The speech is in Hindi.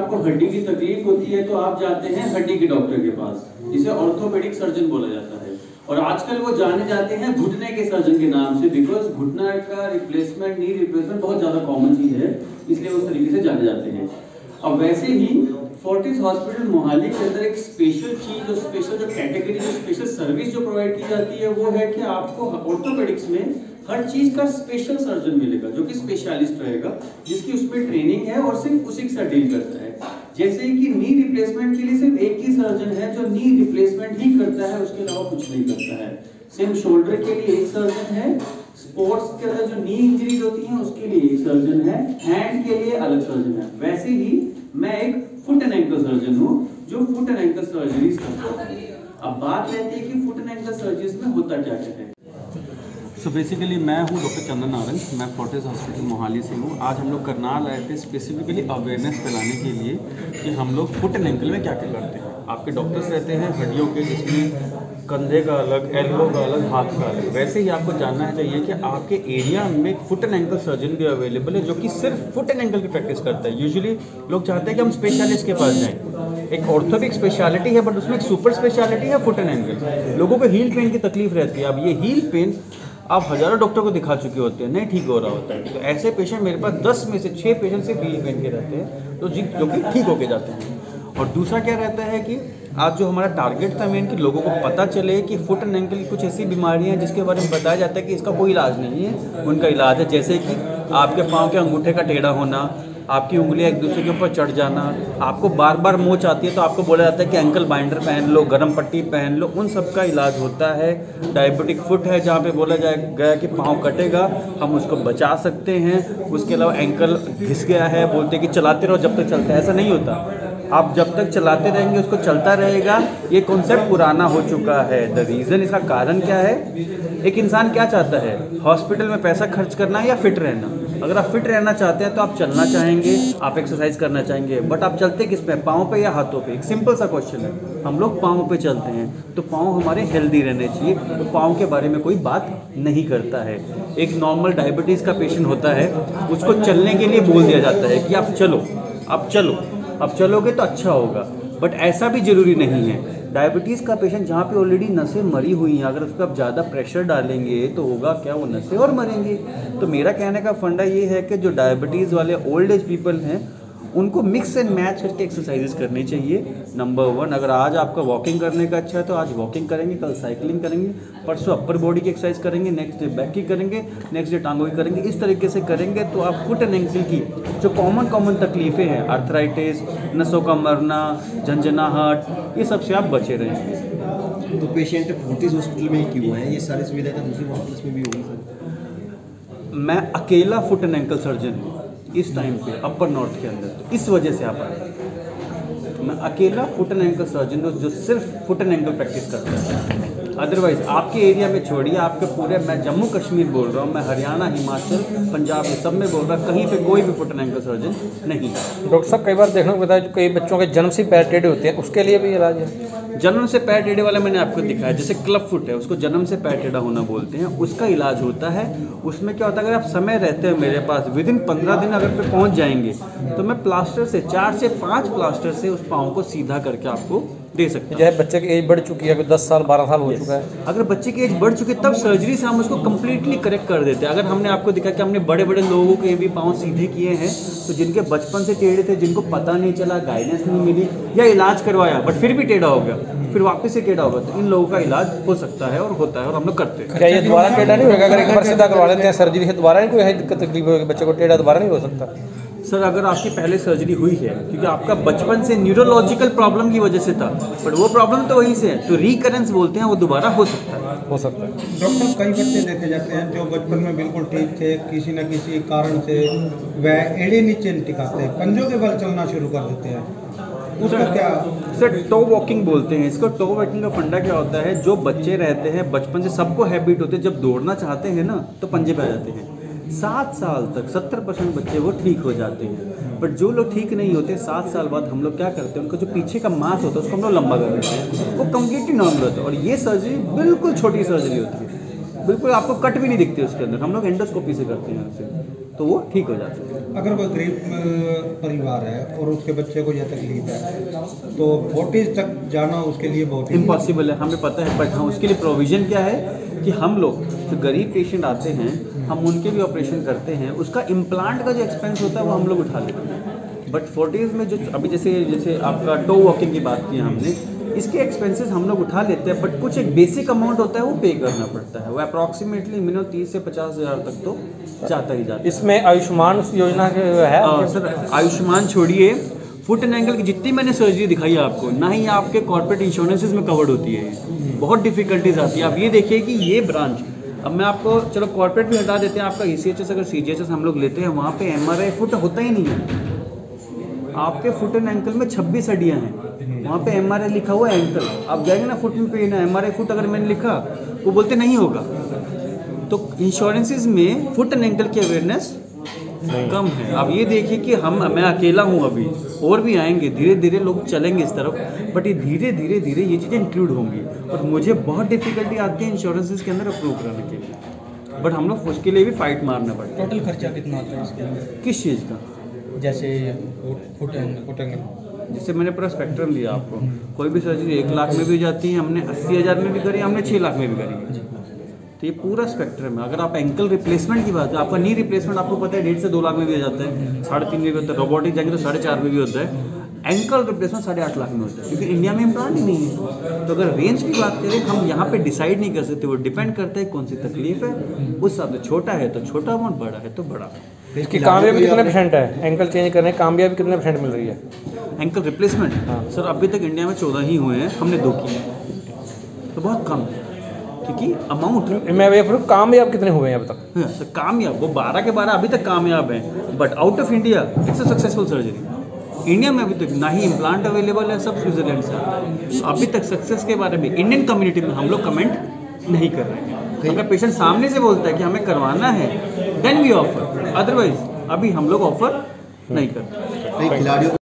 आपको हड्डी की तकलीफ होती है तो आप जाते हैं हड्डी के डॉक्टर के पास, जिसे ऑर्थोपेडिक सर्जन बोला जाता है। और आजकल वो जाने जाते हैं घुटने के सर्जन के नाम से, बिकॉज घुटना का रिप्लेसमेंट, नी रिप्लेसमेंट बहुत ज़्यादा कॉमन चीज़ है, इसलिए उस तरीके से जाने जाते हैं। अब वैसे ही फोर्टिस हॉस्पिटल मोहाली के अंदर एक स्पेशल चीज़, जो स्पेशल जो कैटेगरी, जो स्पेशल सर्विस जो प्रोवाइड की जाती है वो है कि आपको ऑर्थोपेडिक्स में हर चीज़ का स्पेशल सर्जन मिलेगा, जो कि स्पेशलिस्ट रहेगा, जिसकी उसमें ट्रेनिंग है और सिर्फ उसी के साथ डील करता है। जैसे कि नी रिप्लेसमेंट के लिए सिर्फ एक ही सर्जन है जो नी रिप्लेसमेंट ही करता है, उसके अलावा कुछ नहीं करता है। सेम शोल्डर के लिए एक सर्जन है, स्पोर्ट्स के अंदर जो नी इंजरीज होती हैं उसके लिए एक सर्जन है, हैंड के लिए अलग सर्जन है। वैसे ही मैं एक फुट एंड एंकल सर्जन हूँ जो फुट एंड एंकल सर्जरीज करता हूँ। अब बात रहती है कि फुट एंड एंकल सर्जरीज में होता क्या है। सो बेसिकली मैं हूँ डॉक्टर चंदन नारंग, मैं फोर्टिस हॉस्पिटल मोहाली से हूँ। आज हम लोग करनाल आए थे स्पेसिफिकली अवेयरनेस फैलाने के लिए कि हम लोग फुट एंड एंकल में क्या क्या करते हैं। आपके डॉक्टर्स रहते हैं हड्डियों के, जिसमें कंधे का अलग, एल्बो का अलग, हाथ का अलग। वैसे ही आपको जानना चाहिए कि आपके एरिया में फुट एंड एंकल सर्जन भी अवेलेबल है जो कि सिर्फ फुट एंड एंकल की प्रैक्टिस करता है। यूजुअली लोग चाहते हैं कि हम स्पेशलिस्ट के पास जाएं। एक ऑर्थोपिक स्पेशलिटी है बट उसमें एक सुपर स्पेशलिटी है फुट एंड एंकल। लोगों को हील पेन की तकलीफ रहती है। अब ये हील पेन आप हज़ारों डॉक्टर को दिखा चुके होते हैं, नहीं ठीक हो रहा होता है। तो ऐसे पेशेंट मेरे पास 10 में से 6 पेशेंट सिर्फ हील पेन के रहते हैं, तो जो कि ठीक होके जाते हैं। और दूसरा क्या रहता है कि आज जो हमारा टारगेट था मेन, कि लोगों को पता चले कि फुट एंड एंकल की कुछ ऐसी बीमारियां हैं जिसके बारे में बताया जाता है कि इसका कोई इलाज नहीं है, उनका इलाज है। जैसे कि आपके पाँव के अंगूठे का टेढ़ा होना, आपकी उंगलियां एक दूसरे के ऊपर चढ़ जाना, आपको बार बार मोच आती है तो आपको बोला जाता है कि एंकल बाइंडर पहन लो, गर्म पट्टी पहन लो, उन सब का इलाज होता है। डायबिटिक फुट है जहाँ पे बोला गया कि पाँव कटेगा, हम उसको बचा सकते हैं। उसके अलावा एंकल घिस गया है, बोलते हैं कि चलाते रहो जब तक चलता है, ऐसा नहीं होता। आप जब तक चलाते रहेंगे उसको चलता रहेगा। ये कॉन्सेप्ट पुराना हो चुका है। द रीज़न, इसका कारण क्या है, एक इंसान क्या चाहता है, हॉस्पिटल में पैसा खर्च करना या फिट रहना। अगर आप फिट रहना चाहते हैं तो आप चलना चाहेंगे, आप एक्सरसाइज करना चाहेंगे, बट आप चलते किस पे, पाँव पे या हाथों पे। एक सिंपल सा क्वेश्चन है, हम लोग पाँव पे चलते हैं तो पाँव हमारे हेल्दी रहने चाहिए, तो पाँव के बारे में कोई बात नहीं करता है। एक नॉर्मल डायबिटीज़ का पेशेंट होता है, उसको चलने के लिए बोल दिया जाता है कि आप चलो, आप चलो, अब चलोगे तो अच्छा होगा, बट ऐसा भी ज़रूरी नहीं है। डायबिटीज़ का पेशेंट जहाँ पे ऑलरेडी नसें मरी हुई हैं, अगर उस पर आप ज़्यादा प्रेशर डालेंगे तो होगा क्या, वो नसें और मरेंगी। तो मेरा कहने का फंडा ये है कि जो डायबिटीज़ वाले ओल्ड एज पीपल हैं उनको मिक्स एंड मैच करके एक्सरसाइजेस करनी चाहिए। नंबर 1, अगर आज आपका वॉकिंग करने का अच्छा है तो आज वॉकिंग करेंगे, कल साइकिलिंग करेंगे, परसों अपर बॉडी की एक्सरसाइज करेंगे, नेक्स्ट डे बैक की करेंगे, नेक्स्ट डे टांगों की करेंगे। इस तरीके से करेंगे तो आप फुट एंड एंकल की जो कॉमन तकलीफ़ें हैं, आर्थराइटिस, नसों का मरना, झंझनाहट, ये सब से आप बचे रहेंगे। तो पेशेंट फोर्टिस हॉस्पिटल में क्यों है, ये सारी सुविधाएं तो दूसरे हॉस्पिटल्स में भी होगी सर? मैं अकेला फुट एंड एंकल सर्जन हूँ इस टाइम पे अपर नॉर्थ के अंदर, तो इस वजह से आप आए। मैं अकेला फुट एंड एंकल सर्जन हूँ जो सिर्फ फुट एंड एंकल प्रैक्टिस करता है। अदरवाइज आपके एरिया में छोड़िए, आपके पूरे, मैं जम्मू कश्मीर बोल रहा हूँ, मैं हरियाणा, हिमाचल, पंजाब, ये सब में बोल रहा हूँ, कहीं पे कोई भी फुट एंड एंकल सर्जन नहीं है। डॉक्टर साहब, कई बार देखने को मिलता है कई बच्चों के जन्म से पैर टेढ़े होते हैं, उसके लिए भी इलाज है? जन्म से पैर टेढ़े वाला मैंने आपको दिखाया, जैसे क्लब फुट है, उसको जन्म से पैर टेढ़ा होना बोलते हैं, उसका इलाज होता है। उसमें क्या होता है, अगर आप समय रहते हैं मेरे पास, विदिन 15 दिन अगर पे पहुंच जाएंगे तो मैं प्लास्टर से 4 से 5 प्लास्टर से उस पाँव को सीधा करके आपको दे सकते हैं। चाहे बच्चे की एज बढ़ चुकी है, 10 साल 12 साल हो चुका है, अगर बच्चे की एज बढ़ चुकी है तब सर्जरी से हम उसको कम्प्लीटली करेक्ट कर देते हैं। अगर हमने आपको दिखा कि हमने बड़े बड़े लोगों के भी पाँव सीधे किए हैं, तो जिनके बचपन से टेढ़े थे, जिनको पता नहीं चला, गाइडेंस नहीं मिली, या इलाज करवाया बट फिर भी टेढ़ा हो गया, फिर वापस से टेढ़ा होगा, तो इन लोगों का इलाज हो सकता है और होता है और हम लोग करते हैं। क्या ये दोबारा टेढ़ा नहीं होगा? अगर एक बार सीधा करवा लेते हैं सर्जरी से, दोबारा नहीं कोई दिक्कत तकलीफ होगी, बच्चे को टेढ़ा दोबारा नहीं हो सकता? सर, अगर आपकी पहले सर्जरी हुई है क्योंकि आपका बचपन से न्यूरोलॉजिकल प्रॉब्लम की वजह से था, बट वो प्रॉब्लम तो वहीं से है, तो रिकरेंस बोलते हैं, वो दोबारा हो सकता है। हो सकता है। डॉक्टर, कई बच्चे देखे जाते हैं जो बचपन में बिल्कुल ठीक थे, किसी न किसी कारण से वह एड़े नीचे नहीं टिकाते, पंजों के बल चलना शुरू कर देते हैं, उसका क्या? सर, टो वॉकिंग बोलते हैं इसको। टो वॉकिंग का फंडा क्या होता है, जो बच्चे रहते हैं बचपन से, सबको हैबिट होते हैं, जब दौड़ना चाहते हैं ना तो पंजे पे आ जाते हैं। 7 साल तक 70% बच्चे वो ठीक हो जाते हैं, बट जो लोग ठीक नहीं होते 7 साल बाद हम लोग क्या करते हैं, उनका जो पीछे का मांस होता है उसको हम लोग लंबा कर देते हैं, वो कम्प्लीटली नॉर्मल होता है। और ये सर्जरी बिल्कुल छोटी सर्जरी होती है, बिल्कुल आपको कट भी नहीं दिखती उसके अंदर, हम लोग एंडोस्कोपी से करते हैं यहाँ से। तो वो ठीक हो जाता है। अगर कोई गरीब परिवार है और उसके बच्चे को यह तकलीफ है तो फोर्टिस तक जाना उसके लिए बहुत इम्पॉसिबल है, हमें पता है, बट हाँ उसके लिए प्रोविज़न क्या है कि हम लोग जो गरीब पेशेंट आते हैं हम उनके भी ऑपरेशन करते हैं, उसका इम्प्लांट का जो एक्सपेंस होता है वो हम लोग उठा लेते हैं। बट फोर्टिस में जो अभी जैसे आपका टो वॉकिंग की बात की हमने, इसके एक्सपेंसेस हम लोग उठा लेते हैं, बट कुछ एक बेसिक अमाउंट होता है वो पे करना पड़ता है। वो अप्रॉक्सीमेटली मिनिमम 30 से 50 हज़ार तक तो जाता ही जाता है। इसमें आयुष्मान योजना के है सर आयुष्मान छोड़िए, फुट एंड एंकल की जितनी मैंने सर्जरी दिखाई है आपको, ना ही आपके कॉर्पोरेट इंश्योरेंसेज में कवर्ड होती है, बहुत डिफिकल्टीज आती है। आप ये देखिए कि ये ब्रांच, अब मैं आपको चलो कॉर्पोरेट भी हटा देते हैं, आपका ECHS अगर CGHS हम लोग लेते हैं, वहाँ पे MRI फुट होता ही नहीं है। आपके फुट एंड एंकल में 26 हड्डियाँ हैं, वहाँ पे MRI लिखा हुआ है एंकल, आप जाएंगे ना फुट में पेन है, MRI फुट अगर मैंने लिखा वो बोलते नहीं होगा। तो इंश्योरेंसेज में फुट एंड एंकल की अवेयरनेस कम है। अब ये देखिए कि मैं अकेला हूँ अभी, और भी आएंगे, धीरे धीरे लोग चलेंगे इस तरफ, बट ये धीरे धीरे ये चीज़ें इंक्लूड होंगी और मुझे बहुत डिफिकल्टी आती है इंश्योरेंसेज के अंदर अप्रूव कराने के लिए, बट हम लोग उसके लिए भी फाइट मारना पड़ता है। टोटल खर्चा कितना आता है इसके अंदर? किस चीज़ का? जैसे फुट एंगल जैसे मैंने पूरा स्पेक्ट्रम दिया आपको, कोई भी सर्जरी 1 लाख में भी जाती है, हमने 80,000 में भी करी, हमने 6 लाख में भी करी। तो ये पूरा स्पेक्ट्रम है। अगर आप एंकल रिप्लेसमेंट की बात है, आपका नी रिप्लेसमेंट आपको पता है 1.5 से 2 लाख में भी आ जाता है, 3.5 में भी होता है, रोबोटिक जाएंगे तो 4.5 में भी होता है, एंकल रिप्लेसमेंट 8.5 लाख में होता है, क्योंकि इंडिया में इम्प्लांट ही नहीं है। तो अगर रेंज की बात करें, हम यहाँ पे डिसाइड नहीं कर सकते, वो डिपेंड करता है कौन सी तकलीफ है, उस हिसाब से छोटा है तो छोटा अमाउंट, बड़ा है तो बड़ा। इसकी कामयाबी कितने % है? एंकल चेंज करने की कामयाबी कितने % मिल रही है? एंकल रिप्लेसमेंट सर अभी तक इंडिया में 14 ही हुए हैं, हमने 2 किए, तो बहुत कम है, क्योंकि अमाउंट मैं ये पूरा कामयाब कितने हुए हैं अब तक? हाँ सर कामयाब वो 12 के 12 अभी तक कामयाब हैं, but out of India it's a successful surgery. India में अभी तक ना ही इम्प्लांट अवेलेबल है, सब स्विट्जरलैंड से। अभी तक सक्सेस के बारे में इंडियन कम्युनिटी में हम लोग कमेंट नहीं कर रहे हैं। अगर पेशेंट सामने से बोलता है कि हमें करवाना है, देन वी ऑफर, अदरवाइज अभी हम लोग ऑफर नहीं करते। खिलाड़ियों